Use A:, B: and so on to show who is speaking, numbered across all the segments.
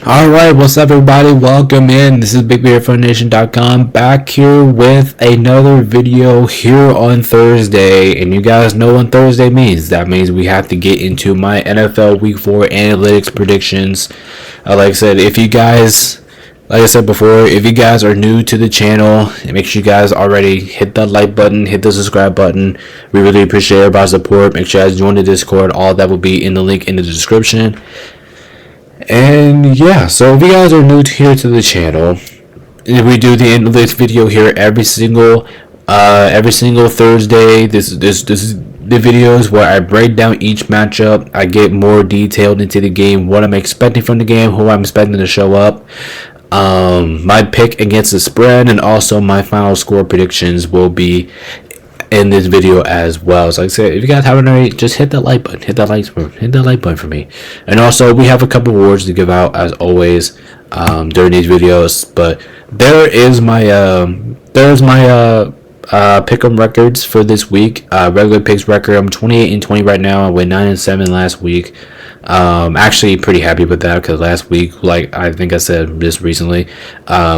A: Alright, what's up everybody? Welcome in. This is BigBearFunNation.com back here with another video here on Thursday. And you guys know what Thursday means. That means we have to get into my NFL Week 4 analytics predictions. Like I said, if you guys are new to the channel, make sure you guys already hit that like button, hit the subscribe button. We really appreciate everybody's support. Make sure you guys join the Discord. All that will be in the link in the description. And yeah, so if you guys are new here to the channel, we do the analytics video here every single Thursday. This is the videos where I break down each matchup. I get more detailed into the game, what I'm expecting from the game, who I'm expecting to show up, my pick against the spread, and also my final score predictions will be in this video as well. So like I said, if you guys haven't already, just hit that like button, hit that like button for me. And also we have a couple awards to give out as always during these videos. But there's my pick'em records for this week. Regular picks record, I'm 28-20 right now. I went 9-7 last week. Actually pretty happy with that because last week, like I think I said this recently,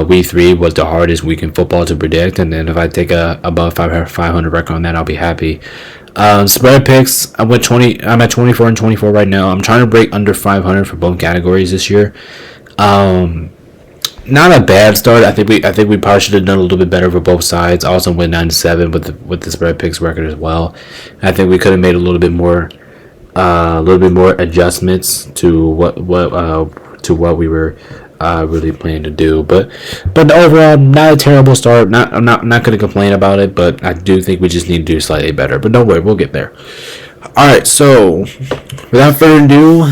A: week 3 was the hardest week in football to predict, and then if I take a above 500 record on that, I'll be happy. Spread picks, I'm at 24-24 right now. I'm trying to break under 500 for both categories this year. Not a bad start. I think we probably should have done a little bit better for both sides. I also went 9-7 with the spread picks record as well. I think we could have made a little bit more adjustments to what we were really planning to do. But overall, not a terrible start. I'm not going to complain about it, but I do think we just need to do slightly better. But don't worry, we'll get there. All right, so without further ado,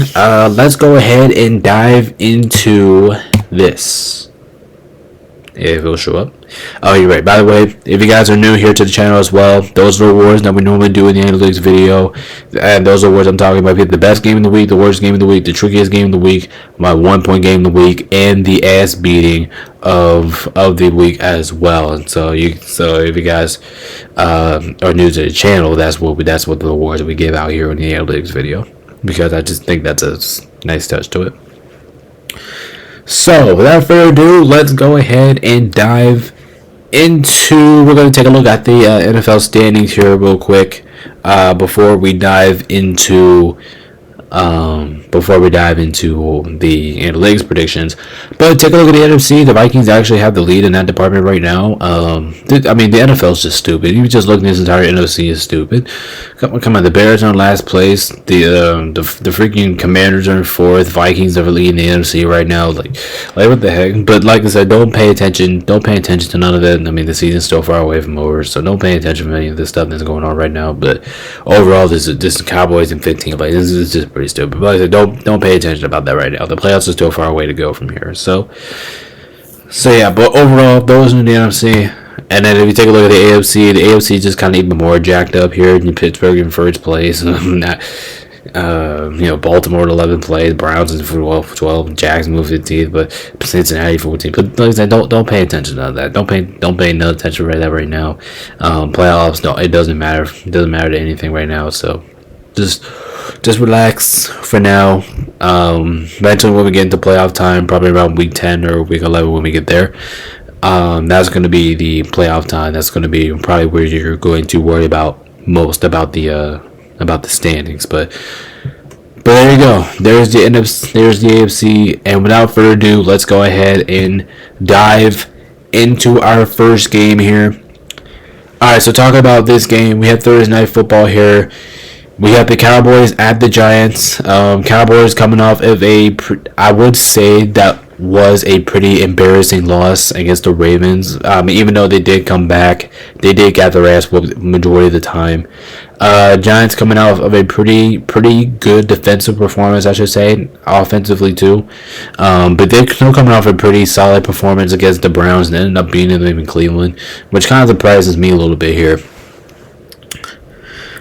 A: let's go ahead and dive into this. If it'll show up. Oh, you're right. By the way, if you guys are new here to the channel as well, those are the awards that we normally do in the analytics video. And those are awards I'm talking about. The best game of the week, the worst game of the week, the trickiest game of the week, my 1-point game of the week, and the ass beating of the week as well. And so if you guys are new to the channel, that's what the awards we give out here in the analytics video, because I just think that's a nice touch to it. So, without further ado, let's go ahead and dive into. We're going to take a look at the NFL standings here real quick before we dive into the analytics predictions. But take a look at the NFC. The Vikings actually have the lead in that department right now. The NFL is just stupid. You just look at this entire NFC is stupid. Come on, the Bears are in last place. The freaking Commanders are in 4th. Vikings are leading the NFC right now. Like what the heck? But like I said, don't pay attention to none of it. I mean, the season's still far away from over, so don't pay attention to any of this stuff that's going on right now. But overall, this is Cowboys in 15th place. This is just pretty stupid. But like I said, don't pay attention about that right now. The playoffs are still far away to go from here. So yeah. But overall, those in the NFC. And then if you take a look at the AFC is just kind of even more jacked up here. Pittsburgh in 1st place. Baltimore in 11th place. Browns in 12. Jacksonville 15th. But Cincinnati 14th. But like I said, don't pay attention to that. Don't pay no attention right that right now. Playoffs, no, it doesn't matter. It doesn't matter to anything right now. So just relax for now. Eventually when we get into playoff time, probably around week 10 or week 11 when we get there, that's going to be the playoff time. That's going to be probably where you're going to worry most about the standings. But there you go. There's the AFC. And without further ado, let's go ahead and dive into our first game here. Alright, so talking about this game, we have Thursday Night Football here. We have the Cowboys at the Giants. Cowboys coming off of I would say that was a pretty embarrassing loss against the Ravens. Even though they did come back, they did get their ass whooped majority of the time. Giants coming out of a pretty good defensive performance, I should say, offensively too. But they're still coming off a pretty solid performance against the Browns and ended up beating them in Cleveland, which kind of surprises me a little bit here.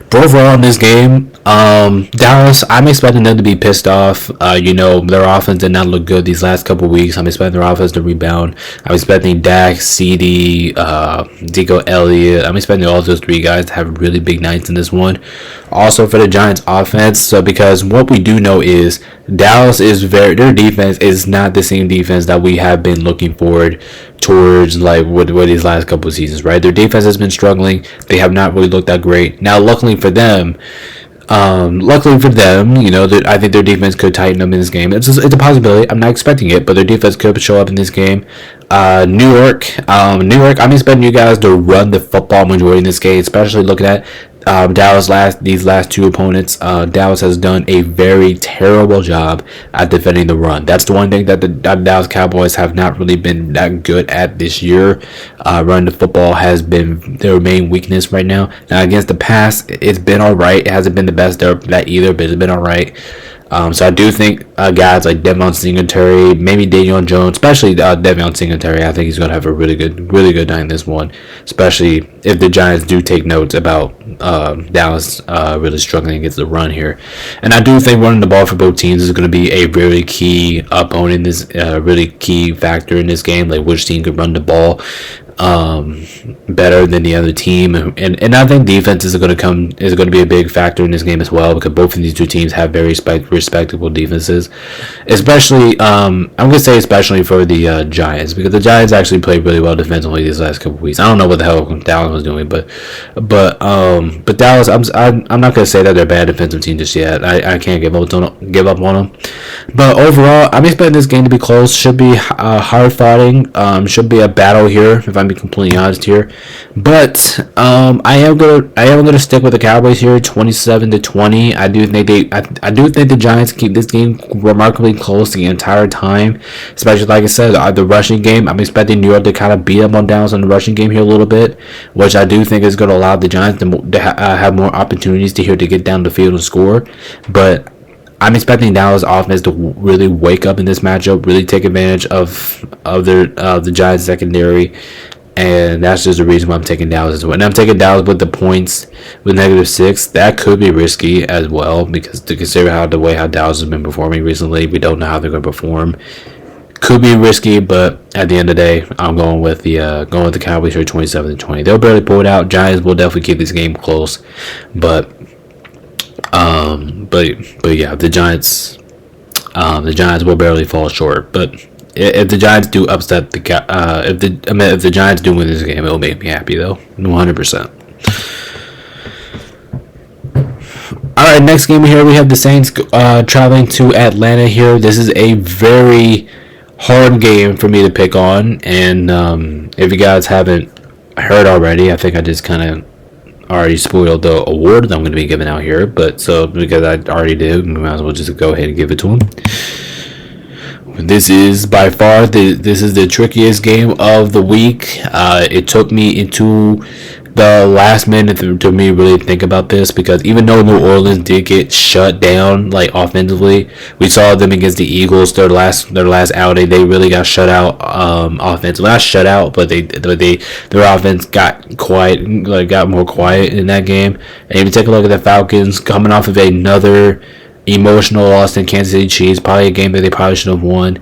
A: But overall in this game, Dallas, I'm expecting them to be pissed off. Their offense did not look good these last couple weeks. I'm expecting their offense to rebound. I'm expecting Dak, CD, Deco Elliott. I'm expecting all those three guys to have really big nights in this one. Also for the Giants offense, so because what we do know is Dallas is their defense is not the same defense that we have been looking forward towards like with these last couple of seasons, right? Their defense has been struggling. They have not really looked that great. Now, luckily for them, I think their defense could tighten up in this game. It's a possibility. I'm not expecting it, but their defense could show up in this game. New York, I'm expecting you guys to run the football majority in this game, especially looking at Dallas these last two opponents. Dallas has done a very terrible job at defending the run. That's the one thing that the Dallas Cowboys have not really been that good at this year. Running the football has been their main weakness right now. Now against the pass, it's been all right. It hasn't been the best that either, but it's been all right. So I do think guys like Devon Singletary, maybe Daniel Jones, especially Devon Singletary, I think he's going to have a really good night in this one, especially if the Giants do take notes about Dallas really struggling against the run here. And I do think running the ball for both teams is going to be a really key opponent, this really key factor in this game, like which team could run the ball better than the other team, and I think defense is going to be a big factor in this game as well, because both of these two teams have very respectable defenses, especially I'm going to say especially for the Giants, because the Giants actually played really well defensively these last couple of weeks. I don't know what the hell Dallas was doing, but Dallas, I'm not going to say that they're a bad defensive team just yet. I can't give up on them, but overall I'm expecting this game to be close. Should be hard fighting, should be a battle here, if I'm being completely honest here. But I am gonna stick with the Cowboys here, 27-20. I do think the Giants keep this game remarkably close the entire time. Especially like I said, the rushing game. I'm expecting New York to kind of beat up on Dallas on the rushing game here a little bit, which I do think is going to allow the Giants to have more opportunities to get down the field and score. But I'm expecting Dallas offense to really wake up in this matchup, really take advantage of the Giants secondary, and that's just the reason why I'm taking Dallas as well. And I'm taking Dallas with the points with -6. That could be risky as well, because to consider how Dallas has been performing recently, we don't know how they're going to perform. Could be risky, but at the end of the day, I'm going with the Cowboys here, 27-20. They'll barely pull it out. Giants will definitely keep this game close, but yeah, the Giants will barely fall short. But if the Giants do upset if the Giants do win this game, it will make me happy though, 100%. All right, next game here we have the Saints traveling to Atlanta here. This is a very hard game for me to pick on, and if you guys haven't heard already, I think I just kind of already spoiled the award that I'm going to be giving out here, but so because I already did, we might as well just go ahead and give it to him. This is by far the trickiest game of the week. It took me into the last minute to me really think about this, because even though New Orleans did get shut down like offensively, we saw them against the Eagles, their last outing, they really got shut out offensively. Not shut out, but their offense got quiet, got more quiet in that game. And if you take a look at the Falcons coming off of another emotional loss in Kansas City Chiefs, probably a game that they probably should have won.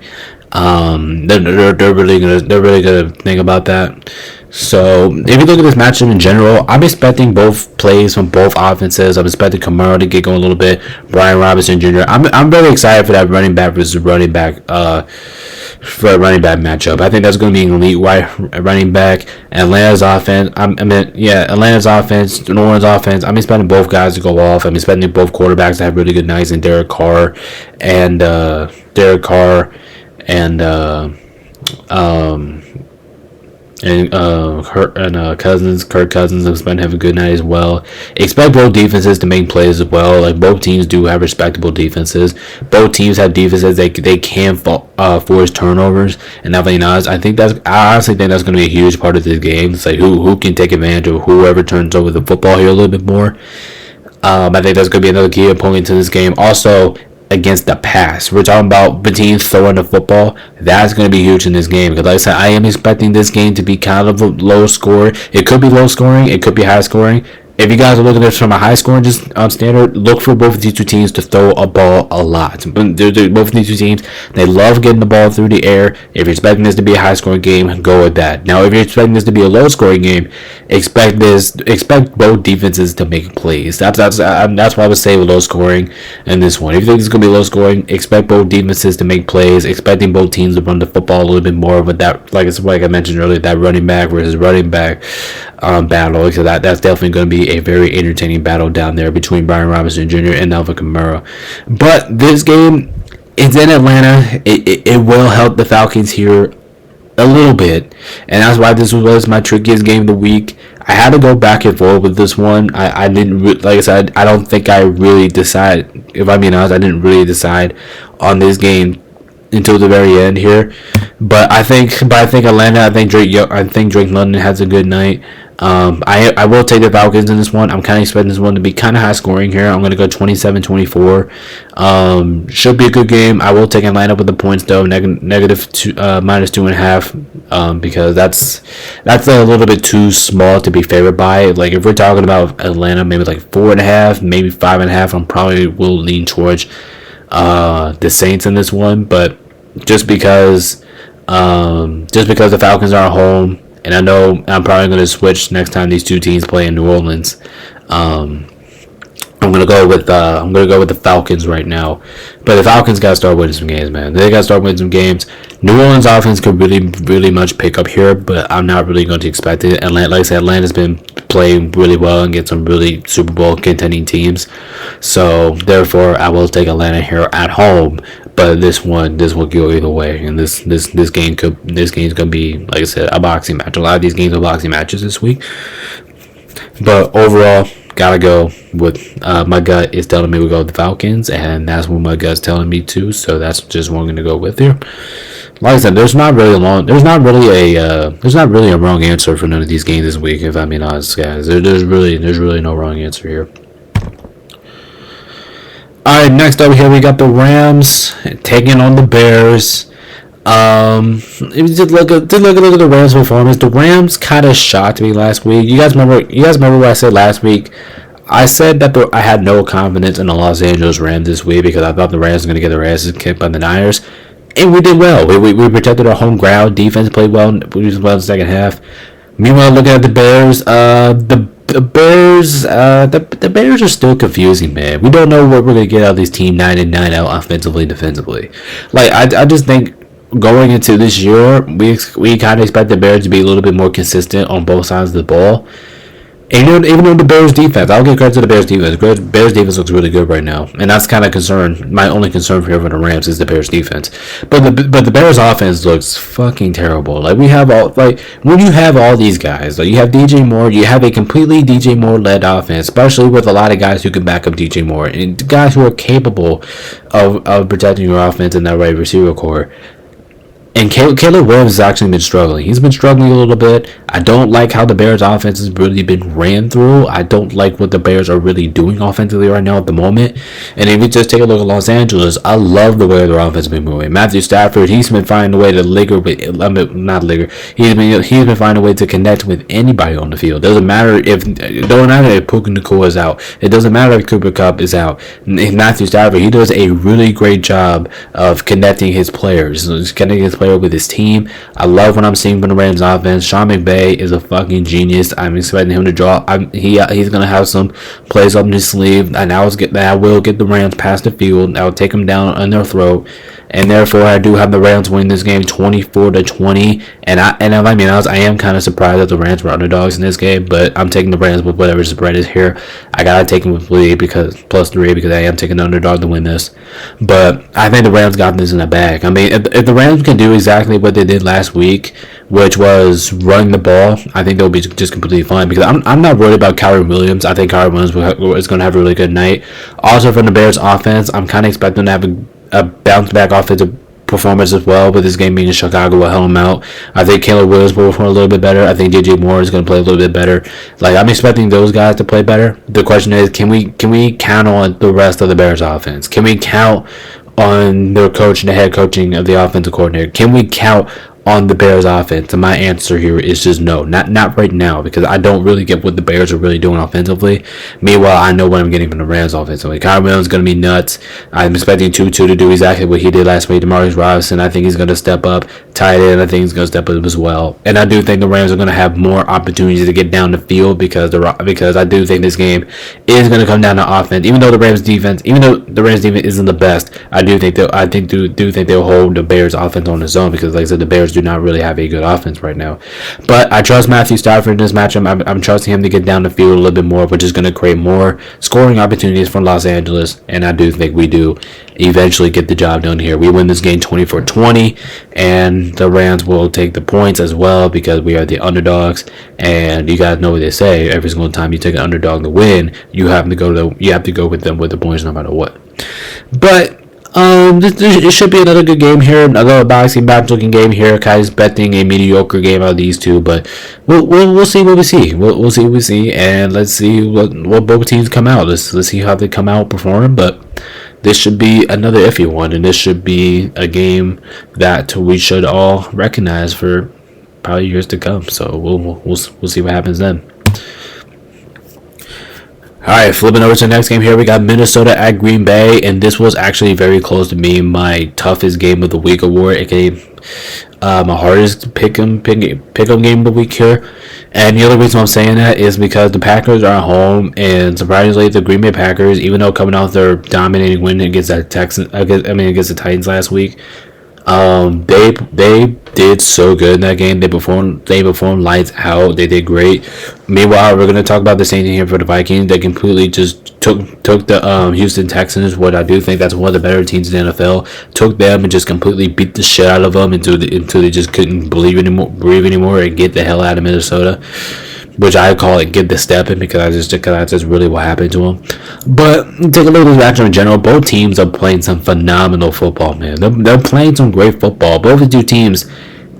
A: They're really gonna think about that. So if you look at this matchup in general, I'm expecting both plays from both offenses. I'm expecting Kamara to get going a little bit. Brian Robinson Jr. I'm very excited for that running back versus running back for a running back matchup. I think that's going to be an elite running back. Atlanta's offense. Atlanta's offense, New Orleans offense. I'm expecting both guys to go off. I'm expecting both quarterbacks to have really good nights in Derek Carr and Kirk Cousins. I'm expecting to have a good night as well. Expect both defenses to make plays as well. Like, both teams do have respectable defenses. Both teams have defenses they can force turnovers. And I honestly think that's going to be a huge part of this game. It's like who can take advantage of whoever turns over the football here a little bit more. I think that's going to be another key opponent to this game. Also, against the pass, we're talking about the teams throwing the football. That's going to be huge in this game, because like I said, I am expecting this game to be kind of a low score. It could be low scoring, it could be high scoring. if you guys are looking at this from a high scoring just standard, look for both of these two teams to throw a ball a lot. Both of these two teams, they love getting the ball through the air. If you're expecting this to be a high scoring game, go with that. Now, if you're expecting this to be a low scoring game, expect both defenses to make plays. That's why I would say low scoring in this one. If you think it's gonna be low scoring, expect both defenses to make plays. Expecting both teams to run the football a little bit more, but that, like I mentioned earlier, that running back versus running back battle. So that's definitely going to be a very entertaining battle down there between Brian Robinson Jr. and Alvin Kamara. But this game, it's in Atlanta. It will help the Falcons here a little bit, and that's why this was my trickiest game of the week. I had to go back and forth with this one. I didn't, like I said, I don't think I really decide. If I'm being honest, I didn't really decide on this game until the very end here. But I think Atlanta. I think Drake London has a good night. I will take the Falcons in this one. I'm kind of expecting this one to be kind of high scoring here. I'm going to go 27-24. Should be a good game. I will take Atlanta with the points though, negative two, minus 2.5, because that's a little bit too small to be favored by. Like if we're talking about Atlanta, maybe like 4.5, maybe 5.5. I'm probably will lean towards the Saints in this one, but just because the Falcons are at home. And I know I'm probably going to switch next time these two teams play in New Orleans. I'm going to go with the Falcons right now. But the Falcons got to start winning some games, man. They got to start winning some games. New Orleans offense could really much pick up here, but I'm not really going to expect it. Atlanta, like I said, Atlanta's been playing really well and get some really Super Bowl contending teams. So therefore, I will take Atlanta here at home. But this one go either way, and this game's gonna be, like I said, a boxing match. A lot of these games are boxing matches this week. But overall, gotta go with my gut is telling me we go with the Falcons, and that's what my gut's telling me too. So that's just what I'm gonna go with here. Like I said, there's not really a wrong answer for none of these games this week. If I'm being honest, guys, there's really no wrong answer here. Alright, next up here we got the Rams taking on the Bears. Just look at the Rams' performance. The Rams kind of shocked me last week. You guys remember what I said last week? I said that I had no confidence in the Los Angeles Rams this week because I thought the Rams were going to get their asses kicked by the Niners. And we did well. We protected our home ground. Defense played well. We did well in the second half. Meanwhile, looking at the Bears, the Bears are still confusing, man. We don't know what we're gonna get out of this team 9-9 out offensively, defensively. Like I just think going into this year, we kind of expect the Bears to be a little bit more consistent on both sides of the ball. And even though the Bears defense, I'll give credit to the Bears defense. Bears defense looks really good right now, and that's kind of concern. My only concern for the Rams is the Bears defense. But the Bears offense looks fucking terrible. Like when you have all these guys, like you have DJ Moore, you have a completely DJ Moore led offense, especially with a lot of guys who can back up DJ Moore and guys who are capable of protecting your offense in that wide receiver core. And Caleb Williams has actually been struggling. He's been struggling a little bit. I don't like how the Bears' offense has really been ran through. I don't like what the Bears are really doing offensively right now at the moment. And if you just take a look at Los Angeles, I love the way their offense has been moving. Matthew Stafford, he's been finding a way to He's been finding a way to connect with anybody on the field. It doesn't matter if Puka Nacua is out. It doesn't matter if Cooper Kupp is out. Matthew Stafford, he does a really great job of connecting his players. With his team. I love what I'm seeing from the Rams offense. Sean McVay is a fucking genius. I'm expecting him to draw. He's gonna have some plays up in his sleeve, and I will get the Rams past the field. I'll take them down on their throat, and therefore I do have the Rams win this game 24-20. And I am kind of surprised that the Rams were underdogs in this game, but I'm taking the Rams with whatever spread is here. I gotta take them with +3 because I am taking the underdog to win this. But I think the Rams got this in the bag. I mean, if the Rams can do exactly what they did last week, which was running the ball, I think they'll be just completely fine because I'm not worried about Kyren Williams. I think Kyren Williams is going to have a really good night. Also, from the Bears offense, I'm kind of expecting to have a bounce back offensive performance as well, but this game being in Chicago will help him out. I think Caleb Williams will perform a little bit better. I think DJ Moore is going to play a little bit better. Like, I'm expecting those guys to play better. The question is, can we count on the rest of the Bears offense? Can we count on their coach and the head coaching of the offensive coordinator? Can we count on the Bears offense? And my answer here is just no, not right now, because I don't really get what the Bears are really doing offensively. Meanwhile, I know what I'm getting from the Rams offensively. Kyron Williams is going to be nuts. I'm expecting Tutu to do exactly what he did last week. Demarcus Robinson, I think he's going to step up. Tight end, I think he's going to step up as well. And I do think the Rams are going to have more opportunities to get down the field because I do think this game is going to come down to offense. Even though the Rams defense isn't the best, I do think they'll hold the Bears offense on the zone because, like I said, the Bears do not really have a good offense right now. But I trust Matthew Stafford in this matchup. I'm trusting him to get down the field a little bit more, which is going to create more scoring opportunities for Los Angeles. And I do think we do eventually get the job done here. We win this game 24-20, and the Rams will take the points as well because we are the underdogs. And you guys know what they say: every single time you take an underdog to win, you have to go with them with the points no matter what. But it should be another good game here, another boxing match-looking game here. Kai's betting a mediocre game out of these two, but we'll see what we see. We'll see what we see, and let's see what both teams come out. Let's see how they come out perform. But this should be another iffy one, and this should be a game that we should all recognize for probably years to come. So we'll see what happens then. Alright, flipping over to the next game here, we got Minnesota at Green Bay, and this was actually very close to being my toughest game of the week award, aka my hardest pick-em game of the week here. And the other reason I'm saying that is because the Packers are at home, and surprisingly, the Green Bay Packers, even though coming off their dominating win against the Titans last week, they did so good in that game. They performed lights out. They did great. Meanwhile, we're gonna talk about the same thing here for the Vikings. They completely just took the Houston Texans, what I do think that's one of the better teams in the NFL. Took them and just completely beat the shit out of them until they just couldn't breathe anymore and get the hell out of Minnesota. Which I call it get the step in because that's just really what happened to them. But take a look at this matchup in general. Both teams are playing some phenomenal football, man. They're playing some great football. Both the two teams,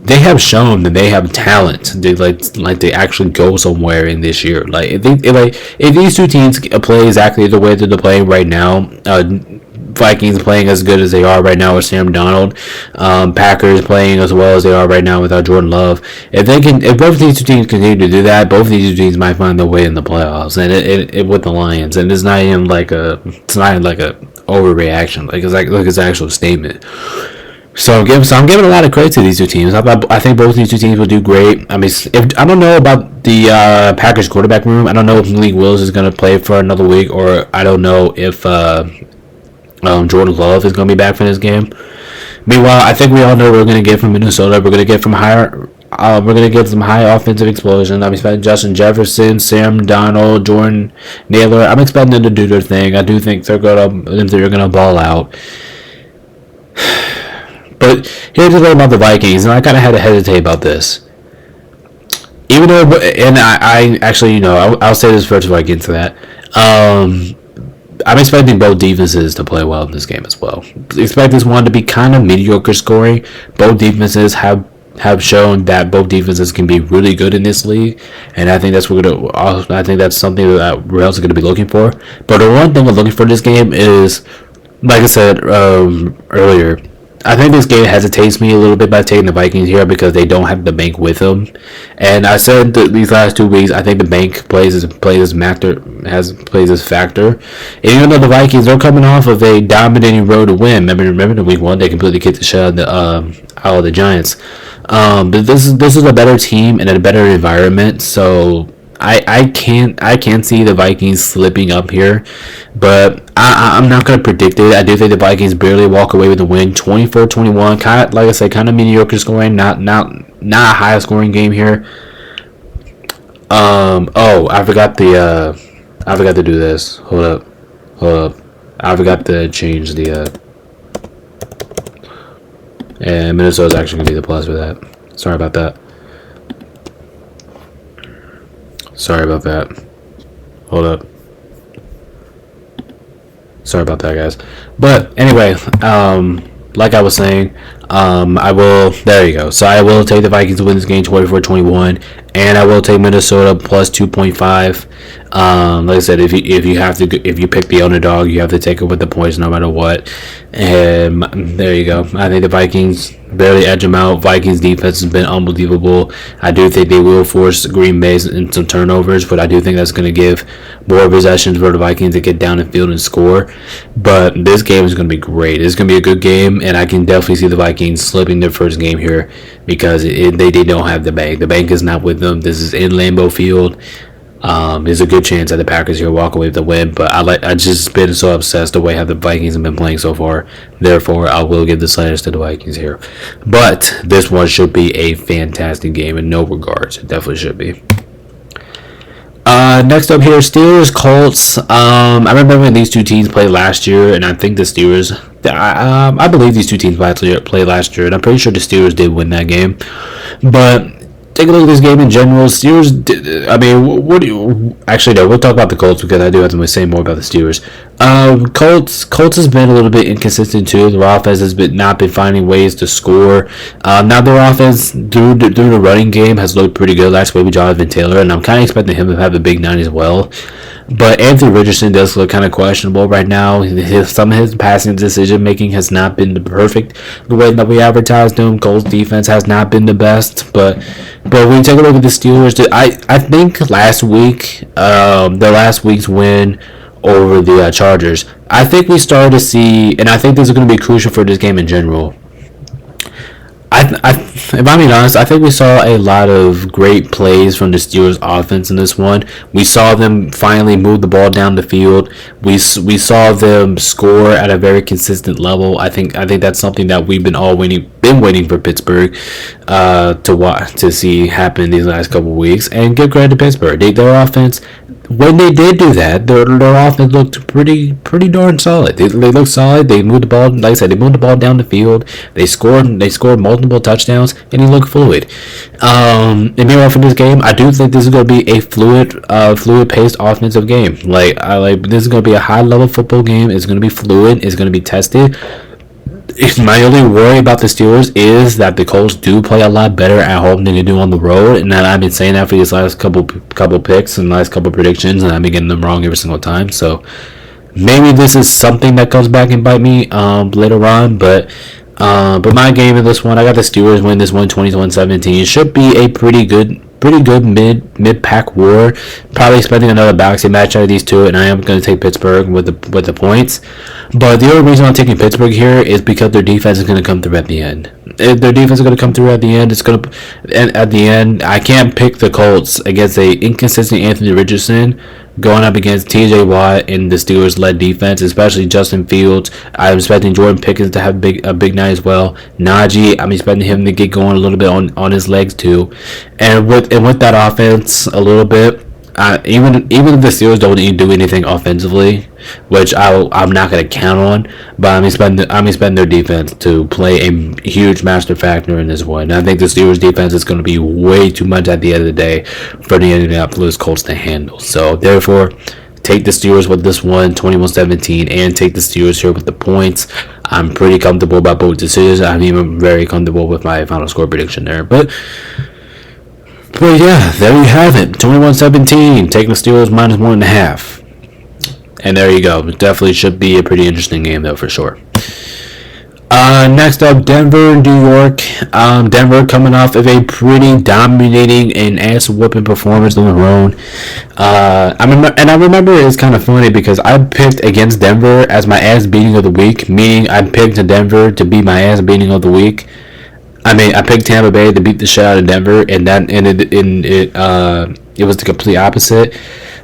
A: they have shown that they have talent. They they actually go somewhere in this year. If these two teams play exactly the way that they're playing right now, Vikings playing as good as they are right now with Sam Darnold, Packers playing as well as they are right now without Jordan Love. If both of these two teams continue to do that, both of these two teams might find their way in the playoffs, and it with the Lions. And it's not even like a overreaction. It's an actual statement. So I'm giving a lot of credit to these two teams. I think both these two teams will do great. I mean, I don't know about the Packers quarterback room. I don't know if Malik Willis is going to play for another week, or I don't know if Jordan Love is going to be back for this game. Meanwhile, I think we all know what we're going to get from Minnesota. We're going to get some high offensive explosion. I'm expecting Justin Jefferson, Sam Darnold, Jordan Naylor. I'm expecting them to do their thing. I do think they're gonna ball out. But here's the thing about the Vikings, and I kind of had to hesitate about this. Even though, and I actually, I'll say this first before I get into that. I'm expecting both defenses to play well in this game as well. Expect this one to be kind of mediocre scoring. Both defenses have shown that both defenses can be really good in this league, and I think that's something that we're also going to be looking for. But the one thing we're looking for in this game is, like I said earlier, I think this game hesitates me a little bit by taking the Vikings here because they don't have the bank with them. And I said these last 2 weeks, I think the bank plays this factor. And even though the Vikings are coming off of a dominating road to win, remember in week 1 they completely kicked the shit out of the Giants. But this is a better team and a better environment, so I can't see the Vikings slipping up here, but I'm not going to predict it. I do think the Vikings barely walk away with the win, 24-21. Kind of, like I said, kind of mediocre scoring, not a high scoring game here. I forgot to do this. Hold up. I forgot to change the. And Minnesota's actually going to be the plus for that. Sorry about that. Hold up. Sorry about that, guys. But anyway, like I was saying, there you go. So I will take the Vikings to win this game 24-21, and I will take Minnesota plus 2.5. Like I said, if you pick the underdog, you have to take it with the points no matter what. And there you go. I think the Vikings barely edge them out. Vikings defense has been unbelievable. I do think they will force Green Bay into some turnovers, but I do think that's going to give more possessions for the Vikings to get down the field and score. But this game is going to be great. It's going to be a good game, and I can definitely see the Vikings slipping their first game here because they don't have the bank. The bank is not with them. This is in Lambeau Field. There's a good chance that the Packers here walk away with the win, but I just been so obsessed the way how the Vikings have been playing so far. Therefore, I will give the slightest to the Vikings here. But this one should be a fantastic game in no regards. It definitely should be. Next up here, Steelers Colts. I remember when these two teams played last year, and I think the Steelers. I believe these two teams played last year, and I'm pretty sure the Steelers did win that game, but. Take a look at this game in general. Steelers, what do you... Actually, no, we'll talk about the Colts because I do have to say more about the Steelers. Colts has been a little bit inconsistent too. Their offense has not been finding ways to score. Now their offense, through the running game, has looked pretty good last week with Jonathan Taylor, and I'm kind of expecting him to have a big night as well. But Anthony Richardson does look kind of questionable right now. Some of his passing decision making has not been perfect the way that we advertised him. Colts defense has not been the best, but when you take a look at the Steelers, I think last week, their last week's win over the Chargers, I think we started to see, and I think this is going to be crucial for this game in general. If I'm being honest, I think we saw a lot of great plays from the Steelers offense in this one. We saw them finally move the ball down the field. We saw them score at a very consistent level. I think that's something that we've been waiting for Pittsburgh to see happen these last couple of weeks. And give credit to Pittsburgh. Their offense, when they did do that, their offense looked pretty darn solid. They looked solid. They moved the ball, like I said, they moved the ball down the field. They scored multiple touchdowns, and he looked fluid. And meanwhile, for this game, I do think this is going to be a fluid-paced offensive game. This is going to be a high-level football game. It's going to be fluid. It's going to be tested. My only worry about the Steelers is that the Colts do play a lot better at home than they do on the road, and that I've been saying that for these last couple picks and last couple predictions, and I've been getting them wrong every single time. So maybe this is something that comes back and bite me later on, but my game in this one, I got the Steelers win this one 21-17. It should be a pretty good mid-pack war. Probably expecting another boxing match out of these two, and I am going to take Pittsburgh with the points. But the only reason I'm taking Pittsburgh here is because their defense is going to come through at the end. If their defense is going to come through at the end, and at the end, I can't pick the Colts against a inconsistent Anthony Richardson going up against T.J. Watt and the Steelers-led defense, especially Justin Fields. I'm expecting Jordan Pickens to have a big night as well. Najee, I'm expecting him to get going a little bit on his legs too. And with that offense a little bit, even if the Steelers don't do anything offensively, which I'm not going to count on, but I'm expecting their defense to play a huge master factor in this one. And I think the Steelers defense is going to be way too much at the end of the day for the Indianapolis Colts to handle. So therefore, take the Steelers with this one, 21-17, and take the Steelers here with the points. I'm pretty comfortable about both decisions. I'm even very comfortable with my final score prediction there. But yeah, there you have it. 21-17. Taking the Steelers minus 1.5. And there you go. It definitely should be a pretty interesting game, though, for sure. Next up, Denver, New York. Denver coming off of a pretty dominating and ass-whooping performance on their own. I remember it's kind of funny because I picked against Denver as my ass-beating of the week, meaning I picked Denver to be my ass-beating of the week. I picked Tampa Bay to beat the shit out of Denver, and that ended it was the complete opposite.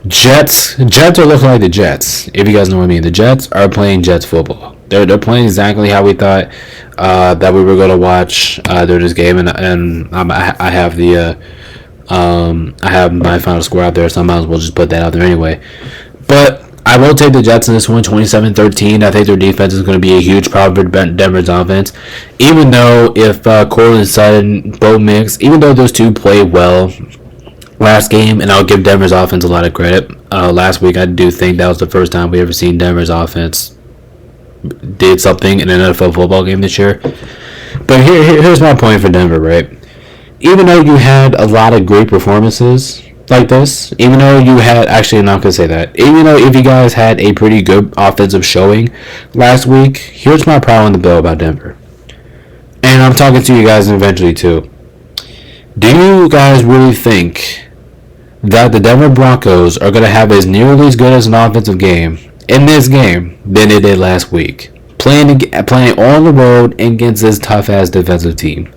A: Jets are looking like the Jets, if you guys know what I mean. The Jets are playing Jets football. They're playing exactly how we thought that we were going to watch during this game, and I have I have my final score out there, so I might as well just put that out there anyway. But I will take the Jets in this one, 27-13. I think their defense is going to be a huge problem for Denver's offense. Even though if Courtland Sutton, Bo Nix, even though those two played well last game, and I'll give Denver's offense a lot of credit. Last week, I do think that was the first time we ever seen Denver's offense did something in an NFL football game this year. But here's my point for Denver, right? Even though you had a lot of great performances, like this, even though you had actually, I'm not gonna say that. Even though if you guys had a pretty good offensive showing last week, here's my problem with the bill about Denver, and I'm talking to you guys eventually too. Do you guys really think that the Denver Broncos are gonna have as nearly as good as an offensive game in this game than they did last week, playing on the road against this tough ass defensive team?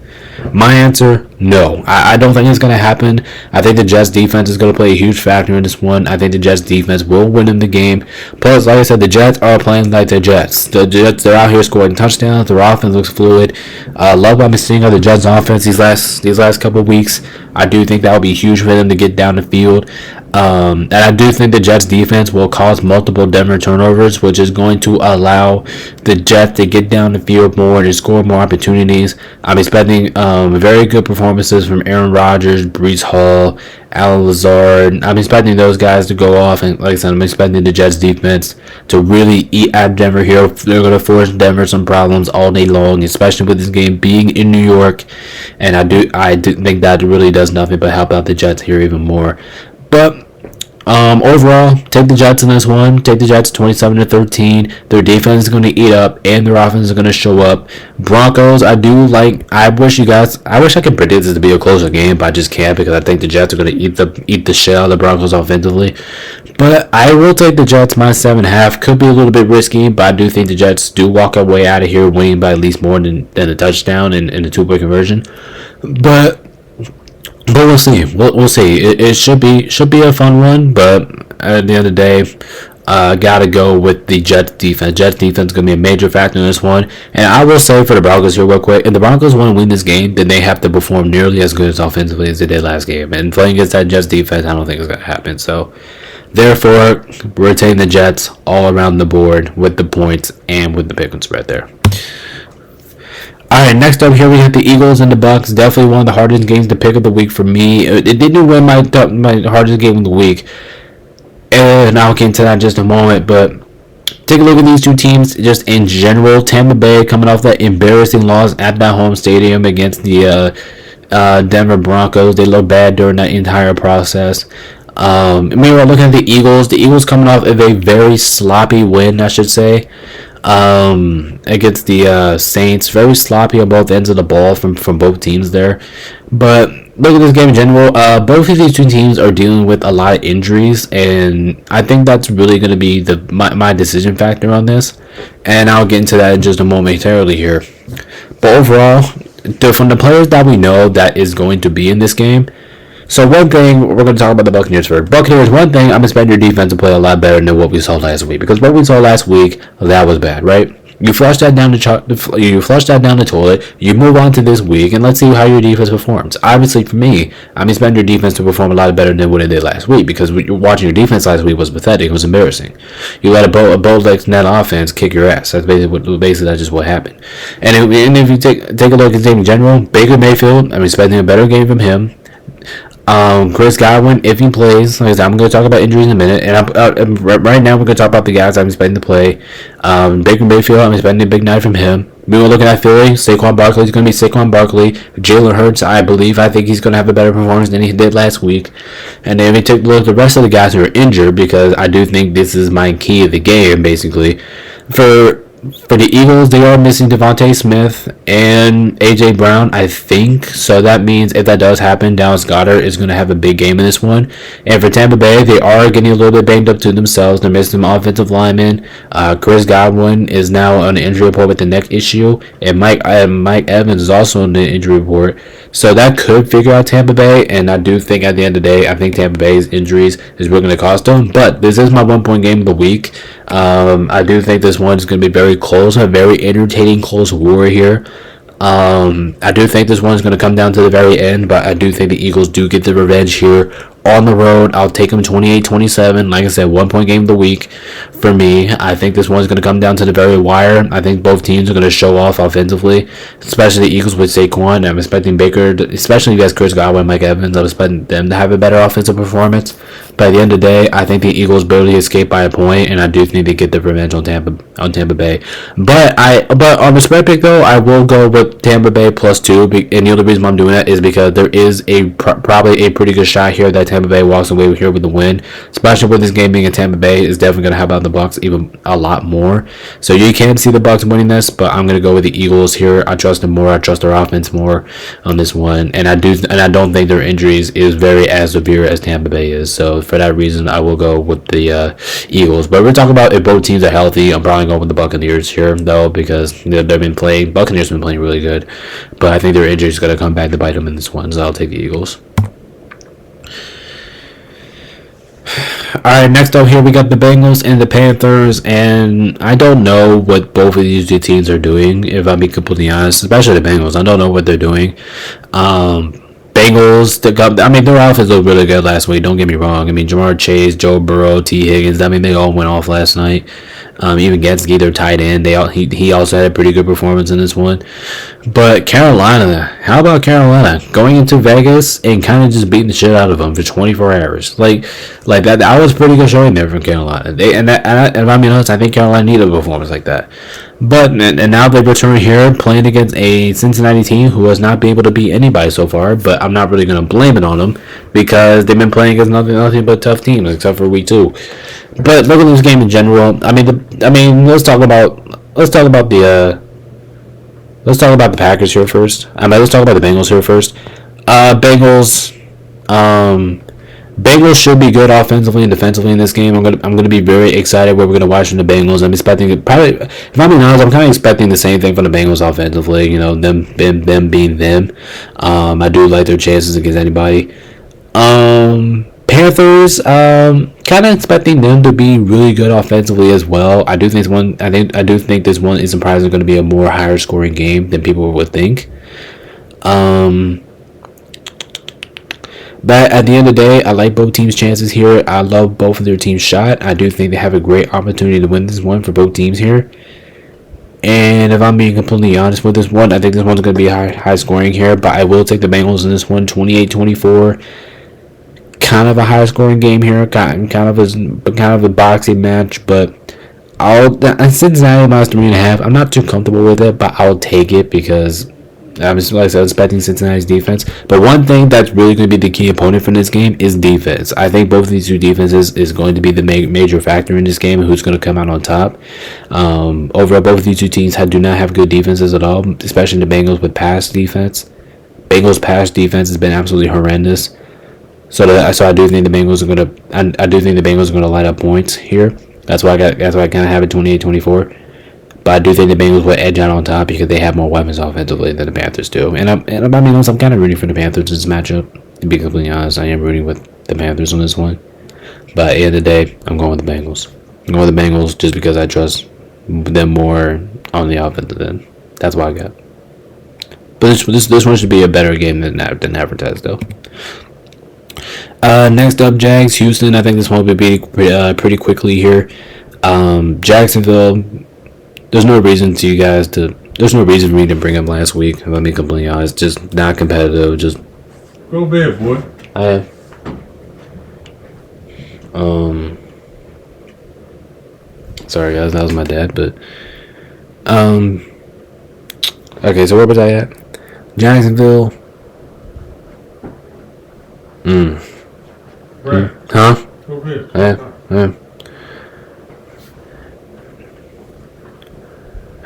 A: My answer, no. I don't think it's going to happen. I think the Jets defense is going to play a huge factor in this one. I think the Jets defense will win in the game. Plus, like I said, the Jets are playing like the Jets. The Jets, they're out here scoring touchdowns. Their offense looks fluid. Love what I'm seeing of the Jets offense these last couple of weeks. I do think that will be huge for them to get down the field. And I do think the Jets defense will cause multiple Denver turnovers, which is going to allow the Jets to get down the field more and score more opportunities. I'm expecting very good performances from Aaron Rodgers, Breece Hall, Alan Lazard. I'm expecting those guys to go off, and like I said, I'm expecting the Jets defense to really eat at Denver here. They're going to force Denver some problems all day long, especially with this game being in New York. And I do think that really does nothing but help out the Jets here even more. But overall, take the Jets in this one. Take the Jets 27-13. Their defense is going to eat up, and their offense is going to show up. Broncos, I wish I could predict this to be a closer game, but I just can't because I think the Jets are going to eat the shell of the Broncos offensively. But I will take the Jets minus 7.5. Could be a little bit risky, but I do think the Jets do walk away out of here winning by at least more than a touchdown in a 2-point conversion. But we'll see. We'll see. It should be a fun one, but at the end of the day, gotta go with the Jets defense. Jets defense is gonna be a major factor in this one. And I will say for the Broncos here real quick, if the Broncos want to win this game, then they have to perform nearly as good as offensively as they did last game. And playing against that Jets defense, I don't think it's gonna happen. So therefore, we're taking the Jets all around the board with the points and with the pick and spread there. Alright, next up here we have the Eagles and the Bucks. Definitely one of the hardest games to pick of the week for me. It didn't win my hardest game of the week. And I'll get into that in just a moment. But take a look at these two teams just in general. Tampa Bay coming off that embarrassing loss at that home stadium against the Denver Broncos. They looked bad during that entire process. Meanwhile, looking at the Eagles coming off of a very sloppy win, I should say. Against the Saints, very sloppy on both ends of the ball from both teams there. But look at this game in general. Both of these two teams are dealing with a lot of injuries, and I think that's really going to be my decision factor on this. And I'll get into that in just a momentarily here. But overall, from the players that we know that is going to be in this game. So one thing, we're going to talk about the Buccaneers first. Buccaneers, one thing, I'm expecting your defense to play a lot better than what we saw last week. Because what we saw last week, that was bad, right? You flush that down the toilet, you move on to this week, and let's see how your defense performs. Obviously, for me, I'm expecting your defense to perform a lot better than what it did last week. Because watching your defense last week was pathetic. It was embarrassing. You let a bold-legged net offense kick your ass. That's basically just what happened. And if you take a look at the team in general, Baker Mayfield, I'm expecting a better game from him. Chris Godwin, if he plays, like I said, I'm going to talk about injuries in a minute, and right now we're going to talk about the guys I'm expecting to play. Baker Mayfield, I'm expecting a big night from him. We were looking at Philly. Saquon Barkley is going to be Saquon Barkley. Jalen Hurts, I think he's going to have a better performance than he did last week. And then we take a look at the rest of the guys who are injured, because I do think this is my key of the game, basically. For the Eagles, they are missing Devontae Smith and A.J. Brown, I think. So that means if that does happen, Dallas Goedert is going to have a big game in this one. And for Tampa Bay, they are getting a little bit banged up to themselves. They're missing some offensive linemen. Chris Godwin is now on the injury report with the neck issue. And Mike Evans is also on the injury report. So that could figure out Tampa Bay. And I do think at the end of the day, I think Tampa Bay's injuries is really going to cost them. But this is my 1-point game of the week. I do think this one is going to be very close, a very entertaining close war here. I do think this one is going to come down to the very end, but I do think the Eagles do get the revenge here on the road. I'll take them 28-27. Like I said, 1-point game of the week for me. I think this one's going to come down to the very wire. I think both teams are going to show off offensively, especially the Eagles with Saquon. I'm expecting Baker, especially if you guys Chris Godwin and Mike Evans, I'm expecting them to have a better offensive performance. But at the end of the day, I think the Eagles barely escape by a point, and I do think they get the revenge on Tampa Bay. But on the spread pick though, I will go with Tampa Bay +2, and the other reason why I'm doing that is because there is probably a pretty good shot here that Tampa Bay walks away here with the win, especially with this game being in Tampa Bay. Is definitely going to help out the Bucs even a lot more. So you can see the Bucs winning this, but I'm going to go with the Eagles here. I trust them more. I trust their offense more on this one, and I don't think their injuries is very as severe as Tampa Bay is. So for that reason, I will go with the Eagles. But we're talking about if both teams are healthy. I'm probably going with the Buccaneers here though, because they've been playing. Buccaneers have been playing really good, but I think their injury is going to come back to bite them in this one. So I'll take the Eagles. Alright, next up here we got the Bengals and the Panthers, and I don't know what both of these two teams are doing, if I'm being completely honest, especially the Bengals. I don't know what they're doing. Bengals, their offense looked really good last week, don't get me wrong. I mean, Jamar Chase, Joe Burrow, T. Higgins, they all went off last night. Even Getsky, their tight end, he also had a pretty good performance in this one. But Carolina, how about Carolina going into Vegas and kind of just beating the shit out of them for 24 hours? Like that was pretty good showing there from Carolina. And I mean, honest, I think Carolina needed a performance like that. But and now they return here playing against a Cincinnati team who has not been able to beat anybody so far. But I'm not really going to blame it on them because they've been playing against nothing but tough teams except for week 2. But look at this game in general. Let's talk about the Packers here first. Let's talk about the Bengals here first. Bengals should be good offensively and defensively in this game. I'm gonna be very excited what we're gonna watch from the Bengals. I'm expecting if I'm being honest, I'm kind of expecting the same thing from the Bengals offensively. You know, them being them. I do like their chances against anybody. Panthers, kind of expecting them to be really good offensively as well. I do think this one is surprisingly going to be a more higher scoring game than people would think. But at the end of the day, I like both teams' chances here. I love both of their teams' shot. I do think they have a great opportunity to win this one for both teams here. And if I'm being completely honest with this one, I think this one's going to be high scoring here. But I will take the Bengals in this one, 28-24. Kind of a high scoring game here, kind of a boxing match, but Cincinnati minus 3.5. I'm not too comfortable with it, but I'll take it because I'm just like I said, expecting Cincinnati's defense. But one thing that's really going to be the key opponent for this game is defense. I think both of these two defenses is going to be the major factor in this game. Who's going to come out on top? Overall, both of these two teams do not have good defenses at all, especially the Bengals with pass defense. Bengals pass defense has been absolutely horrendous. So I do think the Bengals are gonna light up points here. That's why I kind of have it 28-24. But I do think the Bengals will edge out on top because they have more weapons offensively than the Panthers do. I'm kind of rooting for the Panthers in this matchup. To be completely honest, I am rooting with the Panthers on this one. But at the end of the day, I'm going with the Bengals. I'm going with the Bengals just because I trust them more on the offensive end. That's why I got. But this one should be a better game than advertised though. Next up, Jags, Houston. I think this one will be pretty quickly here. Jacksonville. There's no reason for me to bring up last week. If I'm being completely honest, just not competitive. Just
B: go bed, boy.
A: Sorry guys, that was my dad. But okay, so where was I at? Jacksonville.
B: Right.
A: Huh?
B: Go bed.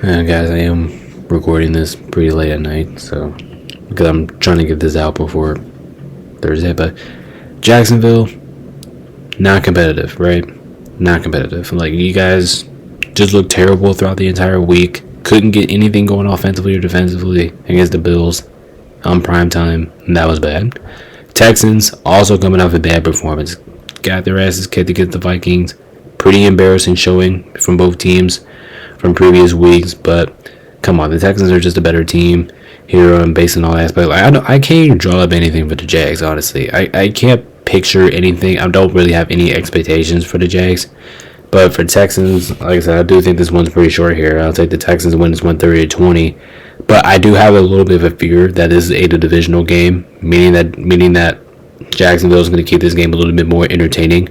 A: Guys, I am recording this pretty late at night, so because I'm trying to get this out before Thursday. But Jacksonville, not competitive, right? Not competitive. Like, you guys just looked terrible throughout the entire week. Couldn't get anything going offensively or defensively against the Bills on prime time. And that was bad. Texans also coming off a bad performance. Got their asses kicked against the Vikings. Pretty embarrassing showing from both teams from previous weeks. But come on, the Texans are just a better team here based on all aspects. I can't even draw up anything for the Jags, honestly. I can't picture anything. I don't really have any expectations for the Jags. But for Texans, like I said, I do think this one's pretty short here. I'll take the Texans win this 130-20. But I do have a little bit of a fear that this is a divisional game, meaning that Jacksonville is going to keep this game a little bit more entertaining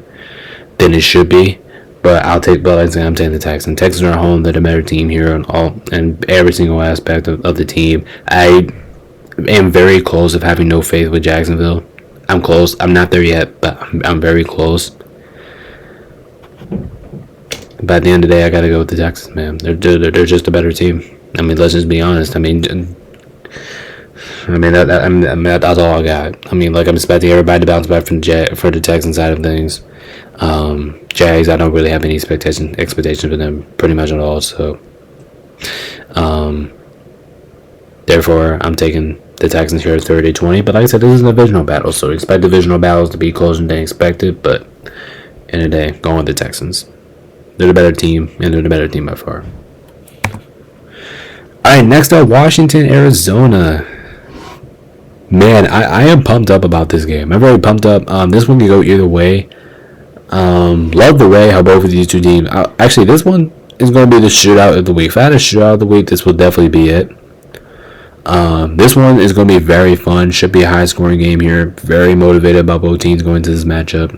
A: than it should be. But I'm taking the Texans. Texans are at home. They're the better team here and every single aspect of the team. I am very close of having no faith with Jacksonville. I'm close. I'm not there yet, but I'm very close. But at the end of the day, I gotta go with the Texans, man. They're just a better team. I mean, let's just be honest. I mean, that's all I got. I mean, like, I'm expecting everybody to bounce back from for the Texans side of things. Jags, I don't really have any expectations for them pretty much at all. So, therefore, I'm taking the Texans here at 30-20. But like I said, this is a divisional battle, so expect divisional battles to be closer than expected. But in the day, going with the Texans. They're the better team, and they're the better team by far. All right, next up, Washington, Arizona. Man, I am pumped up about this game. I'm very pumped up. This one can go either way. Love the way how both of these two teams. Actually, this one is going to be the shootout of the week. If I had a shootout of the week, this will definitely be it. This one is going to be very fun. Should be a high scoring game here. Very motivated about both teams going into this matchup.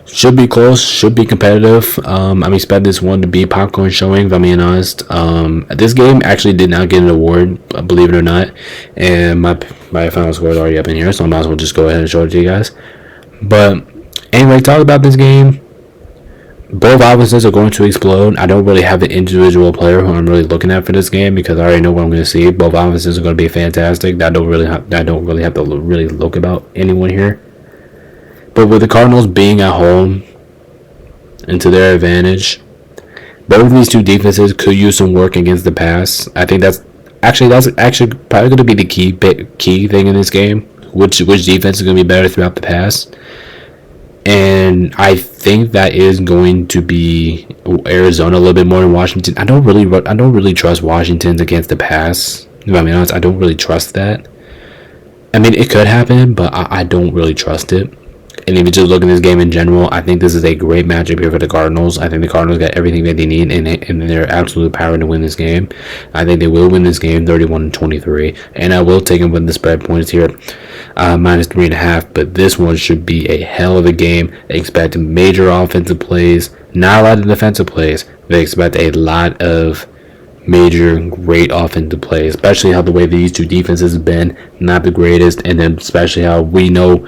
A: Should be close. Should be competitive. I'm expecting this one to be popcorn showing, if I'm being honest. This game actually did not get an award, believe it or not. And my final score is already up in here, so I might as well just go ahead and show it to you guys. But anyway, talk about this game. Both offenses are going to explode. I don't really have an individual player who I'm really looking at for this game because I already know what I'm going to see. Both offenses are going to be fantastic. I don't really have to really look about anyone here. But with the Cardinals being at home and to their advantage, both of these two defenses could use some work against the pass. I think that's actually probably going to be the key thing in this game. Which defense is going to be better throughout the pass? And I think that is going to be Arizona a little bit more than Washington. I don't really trust Washington against the pass. If I'm being honest, I don't really trust that. I mean, it could happen, but I don't really trust it. And if you just look at this game in general, I think this is a great matchup here for the Cardinals. I think the Cardinals got everything that they need in their absolute power to win this game. I think they will win this game 31-23. And I will take them with the spread points here, minus 3.5. But this one should be a hell of a game. They expect major offensive plays, not a lot of defensive plays. They expect a lot of major great offensive plays, especially how the way these two defenses have been not the greatest, and then especially how we know,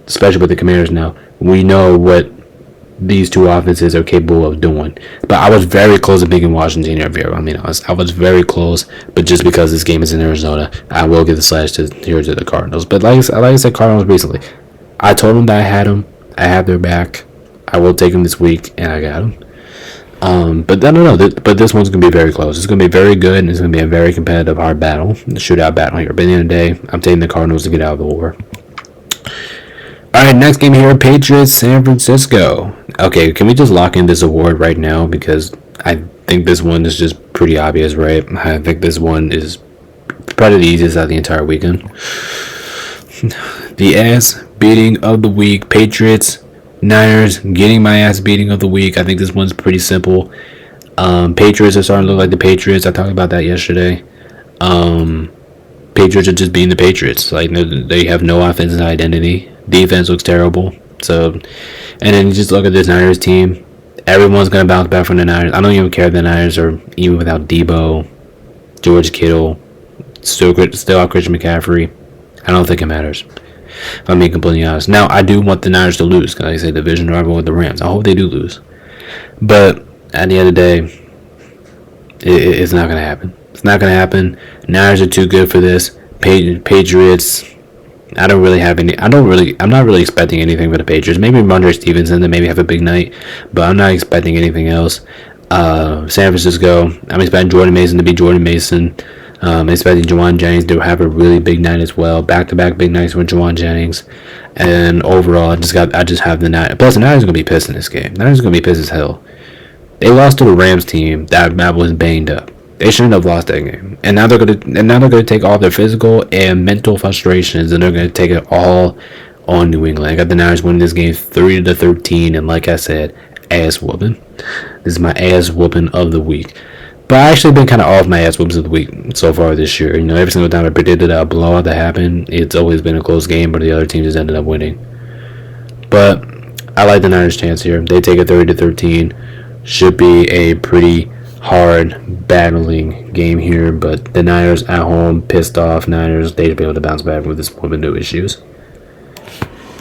A: especially with the Commanders now, we know what these two offenses are capable of doing. But I was very close to picking Washington here. I mean, I was very close, but just because this game is in Arizona, I will give the slash to the Cardinals. But like I said, Cardinals recently, I told them that I had them. I have their back. I will take them this week, and I got them. But I don't know. But this one's gonna be very close. It's gonna be very good, and it's gonna be a very competitive, hard battle, shootout battle here. But at the end of the day, I'm taking the Cardinals to get out of the war. All right, next game here: Patriots, San Francisco. Okay, can we just lock in this award right now because I think this one is just pretty obvious, right? I think this one is probably the easiest out of the entire weekend. The ass beating of the week: Patriots. Niners getting my ass beating of the week. I think this one's pretty simple. Patriots are starting to look like the Patriots. I talked about that yesterday. Patriots are just being the Patriots. Like, they have no offensive identity. Defense looks terrible. So, and then you just look at this Niners team. Everyone's gonna bounce back from the Niners. I don't even care if the Niners are even without Debo, George Kittle, still have Christian McCaffrey. I don't think it matters. If I'm being completely honest. Now, I do want the Niners to lose because, like I say, division rival with the Rams. I hope they do lose. But at the end of the day, it's not going to happen. It's not going to happen. Niners are too good for this. Patriots, I'm not really expecting anything for the Patriots. Maybe Ramondre Stevenson, they maybe have a big night, but I'm not expecting anything else. San Francisco, I'm expecting Jordan Mason to be Jordan Mason. I'm expecting Juwan Jennings to have a really big night as well. Back-to-back big nights with Juwan Jennings. And overall, I just have the Niners. Plus, the Niners are going to be pissed in this game. The Niners are going to be pissed as hell. They lost to the Rams team that was banged up. They shouldn't have lost that game. And now they're going to take all their physical and mental frustrations, and they're going to take it all on New England. I got the Niners winning this game 30-13, and like I said, ass whooping. This is my ass whooping of the week. But I actually been kind of off my ass whoops of the week so far this year. You know, every single time I predicted a blowout that happened, it's always been a close game, but the other team just ended up winning. But I like the Niners' chance here. They take it 30-13. Should be a pretty hard battling game here, but the Niners at home, pissed off Niners. They should be able to bounce back with this point with no issues.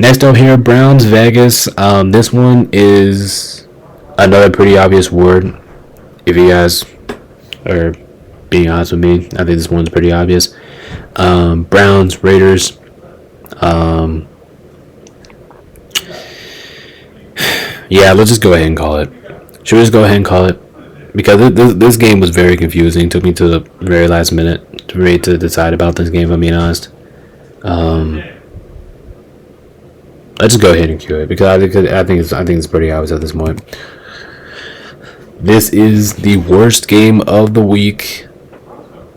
A: Next up here, Browns Vegas. This one is another pretty obvious word. If you guys are being honest with me, I think this one's pretty obvious. Browns Raiders. Yeah, let's just go ahead and call it. Should we just go ahead and call it? Because this game was very confusing. It took me to the very last minute to decide about this game, if I'm being honest. Let's just go ahead and cue it because I think it's pretty obvious at this point. This is the worst game of the week,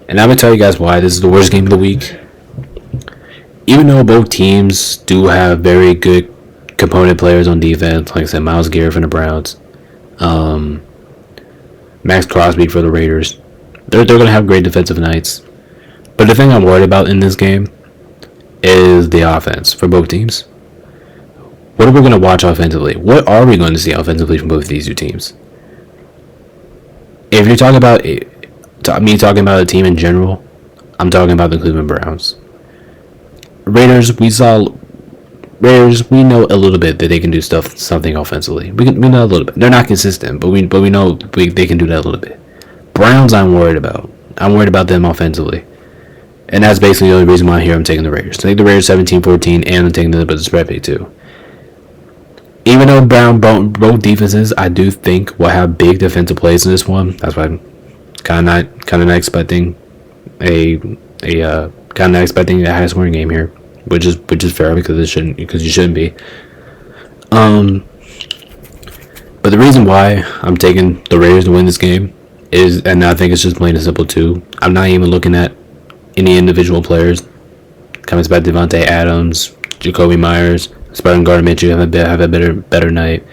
A: and I'm gonna tell you guys why this is the worst game of the week. Even though both teams do have very good component players on defense, like I said, Myles Garrett for the Browns, Max Crosby for the Raiders, they're gonna have great defensive nights. But the thing I'm worried about in this game is the offense for both teams. What are we going to watch offensively? What are we going to see offensively from both of these two teams? If you're talking about me talking about a team in general, I'm talking about the Cleveland Browns. Raiders, we know a little bit that they can do something offensively. We know a little bit. They're not consistent, but we know they can do that a little bit. Browns, I'm worried about. I'm worried about them offensively. And that's basically the only reason why here I'm taking the Raiders. I take the Raiders 17-14, and I'm taking the spread pick too. Even though both defenses, I do think will have big defensive plays in this one. That's why I'm kind of not expecting a high scoring game here, which is fair because you shouldn't be. But the reason why I'm taking the Raiders to win this game is, and I think it's just plain and simple too. I'm not even looking at any individual players. Coming back Devontae Adams, Jacoby Myers. Expecting Gardner Minshew have a better night.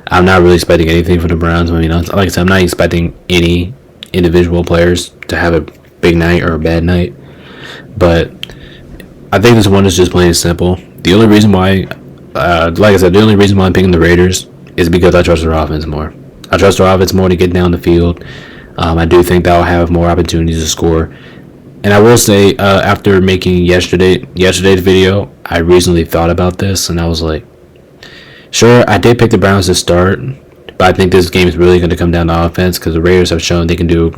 A: I'm not really expecting anything from the Browns. I mean, like I said, I'm not expecting any individual players to have a big night or a bad night. But I think this one is just plain and simple. The only reason why, like I said, the only reason why I'm picking the Raiders is because I trust their offense more. I trust their offense more to get down the field. I do think they'll have more opportunities to score. And I will say, after making yesterday's video, I recently thought about this, and I was like, sure, I did pick the Browns to start, but I think this game is really going to come down to offense because the Raiders have shown they can do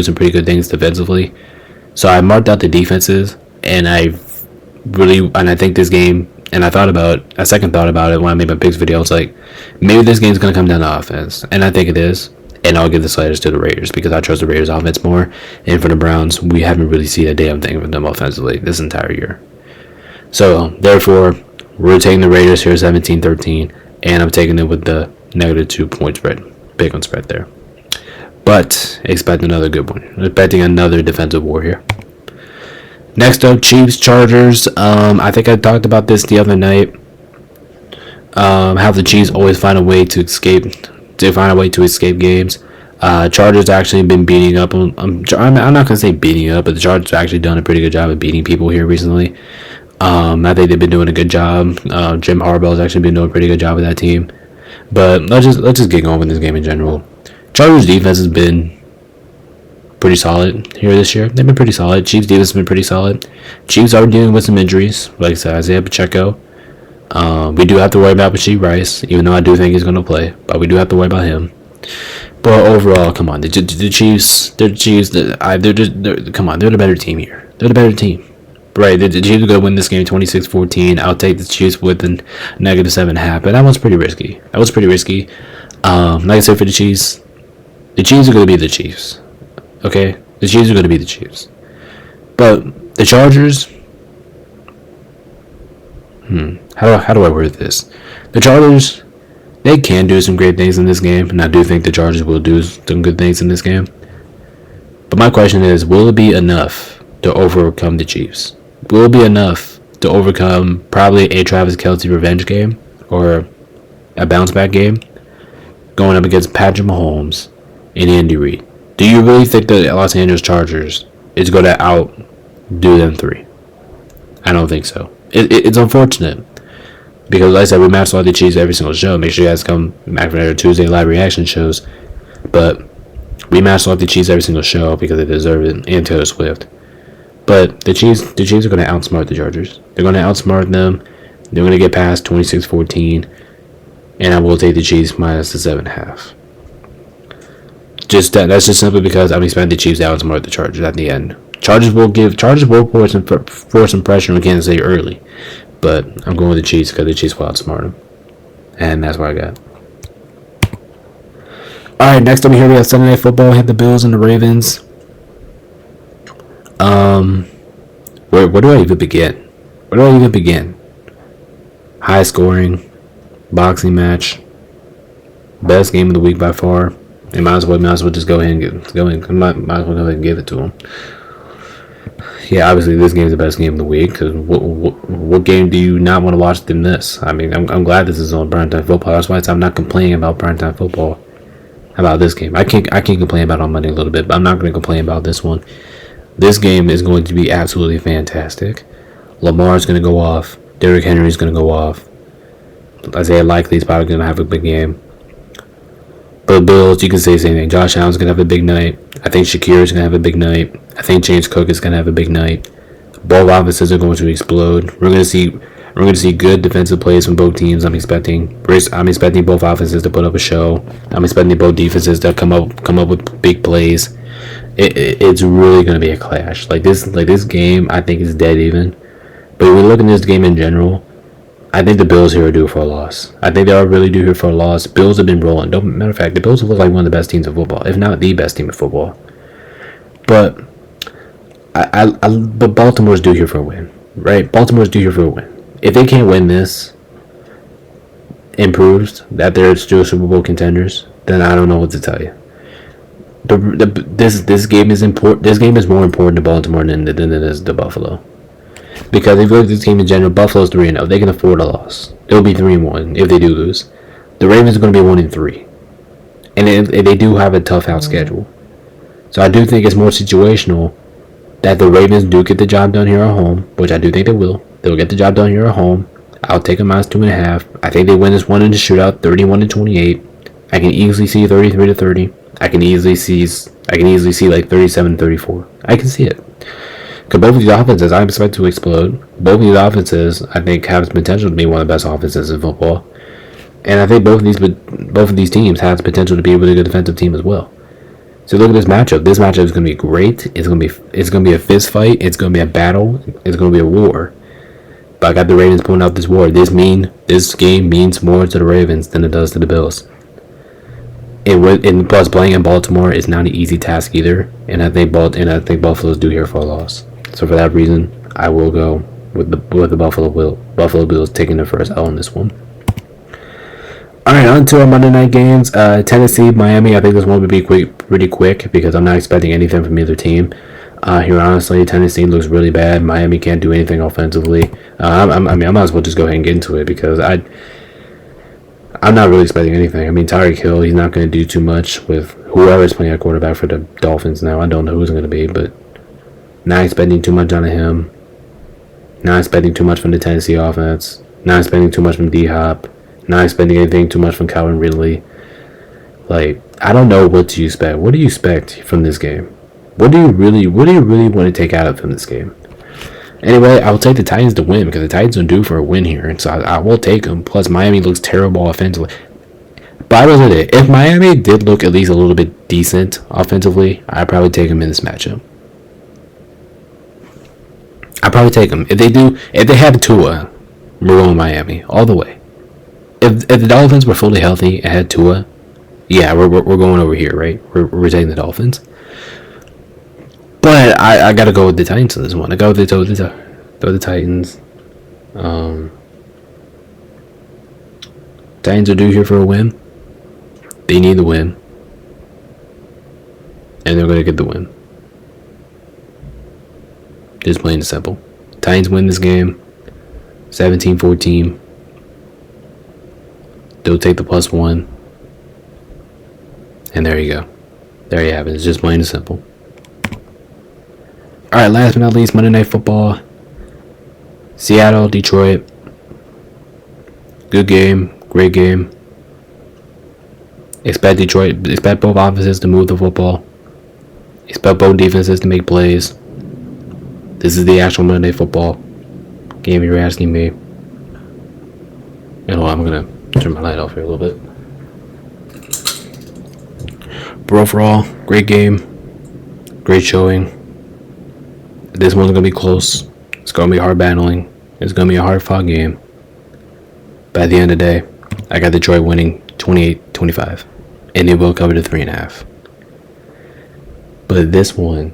A: some pretty good things defensively. So I marked out the defenses, and I think this game, and I second thought about it when I made my picks video. I was like, maybe this game is going to come down to offense, and I think it is. And I'll give the sliders to the Raiders because I trust the Raiders offense more. And for the Browns, we haven't really seen a damn thing from them offensively this entire year. So, therefore, we're taking the Raiders here 17-13. And I'm taking it with the -2 point spread. Big on spread there. But, expect another good one. Expecting another defensive war here. Next up, Chiefs, Chargers. I think I talked about this the other night. How the Chiefs always find a way to escape games. Chargers actually been beating up on. I'm not gonna say beating up, but the Chargers have actually done a pretty good job of beating people here recently. I think they've been doing a good job. Jim Harbaugh's actually been doing a pretty good job with that team. But let's just get going with this game in general. Chargers defense has been pretty solid here this year. They've been pretty solid. Chiefs defense has been pretty solid. Chiefs are dealing with some injuries, like I said, Isaiah Pacheco. We do have to worry about Rashee Rice, even though I do think he's going to play, but we do have to worry about him. But overall, come on, the Chiefs, come on, they're the better team here. They're the better team. Right, the Chiefs are going to win this game 26-14. I'll take the Chiefs with a -7.5, but that was pretty risky. Like I said, for the Chiefs are going to be the Chiefs. Okay? The Chiefs are going to be the Chiefs. But the Chargers... How do I word this? The Chargers, they can do some great things in this game, and I do think the Chargers will do some good things in this game. But my question is, will it be enough to overcome the Chiefs? Will it be enough to overcome probably a Travis Kelce revenge game or a bounce back game going up against Patrick Mahomes and Andy Reid? Do you really think the Los Angeles Chargers is going to outdo them three? I don't think so. It's unfortunate because, like I said, we match all the Chiefs every single show. Make sure you guys come back for our Tuesday live reaction shows. But we matched off the Chiefs every single show because they deserve it, and Taylor Swift. But the Chiefs are going to outsmart the Chargers. They're going to outsmart them. They're going to get past 26-14, and I will take the Chiefs minus the 7.5. That's just simply because I'm expecting the Chiefs to outsmart the Chargers at the end. Chargers will pour some pressure on Kansas City early, but I'm going with the Chiefs because the Chiefs will outsmart them, and that's what I got. All right, next up here we have Sunday Night Football. We have the Bills and the Ravens. Where do I even begin? High scoring, boxing match, best game of the week by far. They might as well just go ahead and give it to them. Yeah, obviously this game is the best game of the week because what game do you not want to watch than this? I mean, I'm glad this is on primetime football. That's why I'm not complaining about primetime football. About this game, I can't complain about it on Monday a little bit, but I'm not going to complain about this one. This game is going to be absolutely fantastic. Lamar's going to go off. Derrick Henry's going to go off. Isaiah Likely's probably going to have a big game. For the Bills, you can say the same thing. Josh Allen's going to have a big night. I think Shakira's going to have a big night. I think James Cook is going to have a big night. Both offenses are going to explode. We're going to see good defensive plays from both teams. I'm expecting both offenses to put up a show. I'm expecting both defenses to come up with big plays. It's really going to be a clash. Like this game, I think is dead even. But when we look at this game in general, I think the Bills here are due for a loss. I think they are really due here for a loss. Bills have been rolling. Matter of fact, the Bills look like one of the best teams in football, if not the best team in football. But but Baltimore's due here for a win, right? Baltimore's due here for a win. If they can't win this, and proves that they're still Super Bowl contenders, then I don't know what to tell you. This game is important. This game is more important to Baltimore than it is to Buffalo. Because if you look at this game in general, Buffalo's 3-0. They can afford a loss. They'll be 3-1 if they do lose. The Ravens are going to be 1-3, and they do have a tough out schedule. So I do think it's more situational that the Ravens do get the job done here at home, which I do think they will. They'll get the job done here at home. I'll take them minus 2.5. I think they win this one in the shootout, 31-28. I can easily see 33-30. I can easily see like 37-34. I can see it. Because both of these offenses, I expect to explode. Both of these offenses, I think, have the potential to be one of the best offenses in football. And I think both of these teams have the potential to be a really good defensive team as well. So look at this matchup. This matchup is going to be great. It's going to be a fist fight. It's going to be a battle. It's going to be a war. But I got the Ravens pulling out this war. This game means more to the Ravens than it does to the Bills. And plus, playing in Baltimore is not an easy task either. And I think Buffalo's due here for a loss. So for that reason, I will go with the Buffalo Bills taking their first L in this one. All right, on to our Monday night games. Tennessee, Miami. I think this one would be pretty quick because I'm not expecting anything from either team. Here, honestly, Tennessee looks really bad. Miami can't do anything offensively. I might as well just go ahead and get into it because I'm not really expecting anything. I mean, Tyreek Hill, he's not going to do too much with whoever's playing at quarterback for the Dolphins now. I don't know who's going to be, but not expecting too much out of him. Not expecting too much from the Tennessee offense. Not expecting too much from D-Hop. Not expecting anything too much from Calvin Ridley. Like, I don't know what to expect. What do you expect from this game? What do you really want to take out of from this game? Anyway, I will take the Titans to win because the Titans are due for a win here, and so I will take them. Plus, Miami looks terrible offensively. But I will say that if Miami did look at least a little bit decent offensively, I'd probably take them in this matchup. I'd probably take them. If they had Tua, we're going Miami all the way. If the Dolphins were fully healthy and had Tua, yeah, we're going over here, right? We're taking the Dolphins. But I gotta go with the Titans in this one. I go with the Titans. Titans are due here for a win. They need the win. And they're gonna get the win. Just plain and simple. Titans win this game 17-14. They'll take the +1. And there you go. There you have it. It's just plain and simple. Alright, last but not least, Monday Night Football. Seattle, Detroit. Good game. Great game. Expect both offenses to move the football. Expect both defenses to make plays. This is the actual Monday football game you're asking me. And I'm gonna turn my light off here a little bit. But overall, great game, great showing. This one's gonna be close. It's gonna be hard battling. It's gonna be a hard fought game. But at the end of the day, I got Detroit winning 28-25, and they will cover the 3.5. But this one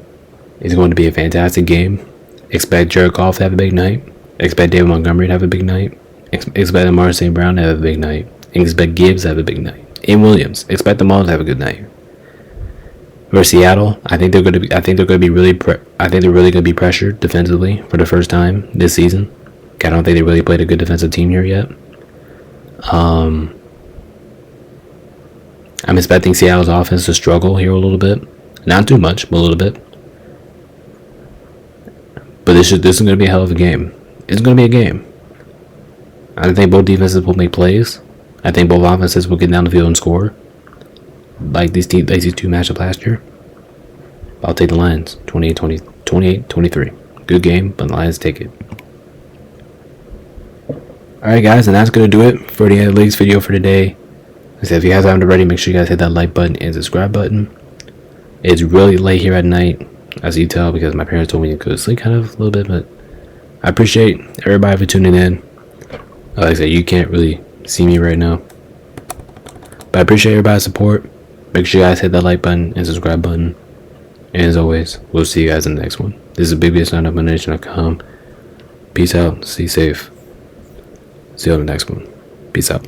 A: is going to be a fantastic game. Expect Jared Goff to have a big night. Expect David Montgomery to have a big night. Expect Amar St. Brown to have a big night. And expect Gibbs to have a big night. And Williams. Expect them all to have a good night. For Seattle, I think they're really going to be pressured defensively for the first time this season. I don't think they really played a good defensive team here yet. I'm expecting Seattle's offense to struggle here a little bit. Not too much, but a little bit. But this is going to be a hell of a game. It's going to be a game. I think both defenses will make plays. I think both offenses will get down the field and score. Like these two matchups last year. I'll take the Lions. 28-23. Good game, but the Lions take it. Alright guys, and that's going to do it for the Leagues video for today. Like I said, if you guys haven't already, make sure you guys hit that like button and subscribe button. It's really late here at night, as you tell, because my parents told me to go to sleep kind of a little bit, but I appreciate everybody for tuning in. Like I said, you can't really see me right now, but I appreciate everybody's support. Make sure you guys hit that like button and subscribe button. And as always, we'll see you guys in the next one. This is BigBSNetNation.com. Peace out. Stay safe. See you on the next one. Peace out.